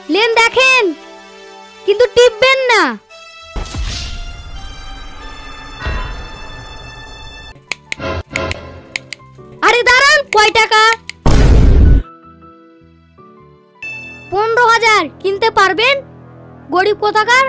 Lane দেখেন, কিন্তু টিপবেন না। আরে দাঁড়ান, কয় টাকা? 15,000 কিনতে পারবেন? গরিব কোথাকার।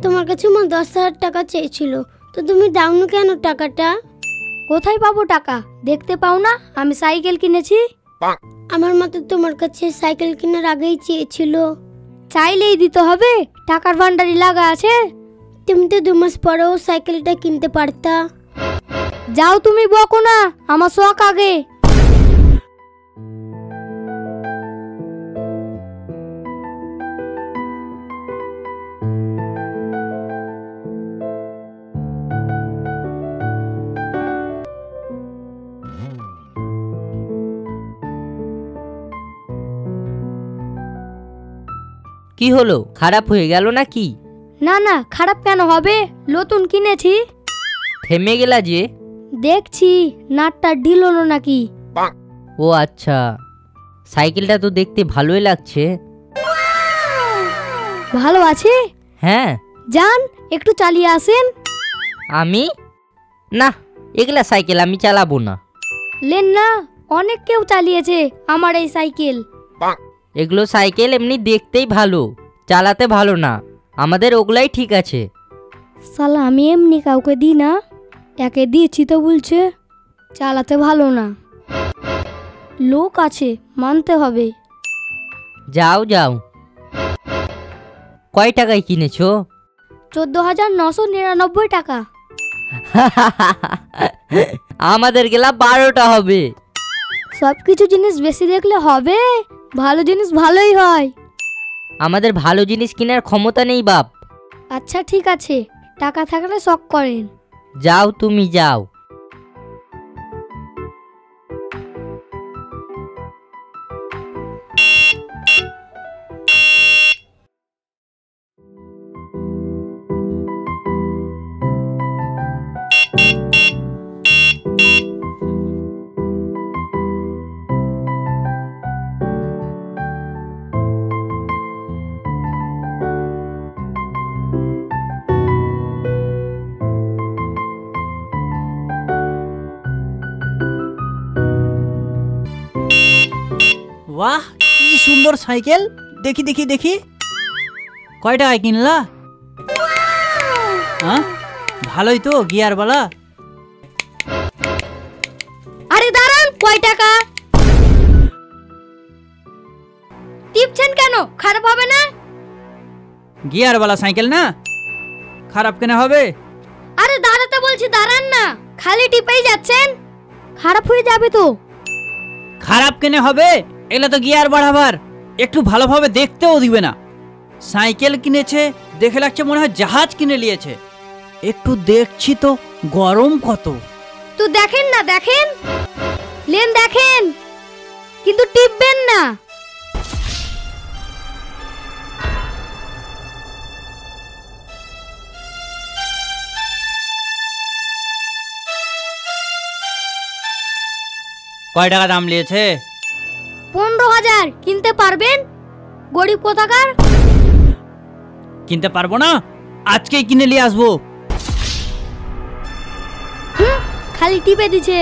তোমার কাছে মা 10,000 টাকা চেয়েছিল, তো তুমি দাওনি কেন টাকাটা? কোথায় পাবো টাকা? দেখতে পাও না আমি সাইকেল কিনেছি? আমার মা তো তোমার কাছে সাইকেল কেনার আগেই চেয়েছিল। চাইলেই দিতে হবে? টাকার ভান্ডারি লাগা আছে। তুমি তো 2 মাস পরেও সাইকেলটা কিনতে পারতা। যাও, তুমি বকো না, আমার শখ আগে। কি হলো, খারাপ হয়ে গেল নাকি? না না, খারাপ কেন হবে? নতুন কিনেছি। থেমে গেলা যে? দেখছি নাটটা ঢিল হলো নাকি। ও আচ্ছা, সাইকেলটা তো দেখতে ভালোই লাগছে। ভালো আছে? হ্যাঁ। যান একটু চালিয়ে আসেন। আমি না, এগুলা সাইকেল আমি চালাবো না। লেন না, অনেক কেউ চালিয়েছে আমার এই সাইকেল। এগুলো সাইকেল এমনি দেখতেই ভালো, চালাতে ভালো না। আমাদের ওগুলাই ঠিক আছে। শালা আমি এমনি কাউকে দিই না, একে দিয়েছি তো বলছে চালাতে ভালো না। লোক আছে, মানতে হবে। যাও যাও। কয় টাকায় কিনেছো? 14,999 টাকা। আমাদের গেলা 12টা হবে। সবকিছু জিনিস বেশি দেখলে হবে? ভালো জিনিস ভালোই হয়। আমাদের ভালো জিনিস কেনার ক্ষমতা নেই বাপ। আচ্ছা ঠিক আছে, টাকা থাকলে শখ করেন। যাও তুমি যাও। वाह কি সুন্দর সাইকেল, দেখি দেখি দেখি। কয় টাকায় কিনলা? হ্যাঁ ভালোই তো, গিয়ারওয়ালা। আরে দাঁড়ান, কয় টাকা? টিপছেন কেন? খারাপ হবে না? গিয়ারওয়ালা সাইকেল না, খারাপ কেন হবে? আরে দাঁড়াতে বলছি, দাঁড়ান না, খালি টিপেই যাচ্ছেন। খারাপ হয়ে যাবে তো। খারাপ কেন হবে? এগুলো তো গিয়ার বাড়াবার, একটু ভালোভাবে দেখতেও দিবে না। সাইকেল কিনেছে দেখে লাগছে মনে হয় জাহাজ কিনে নিয়েছে। একটু দেখছি তো গরম কত। তো দেখেন না, দেখেন, লেন দেখেন, কিন্তু টিপবেন না। কয় টাকা দাম নিয়েছে? 15,000 কিনতে পারবেন? গরিব কোথাকার। কিনতে পারবো না, আজকেই কিনে নিয়ে আসবো। খালি টিপে দিছে।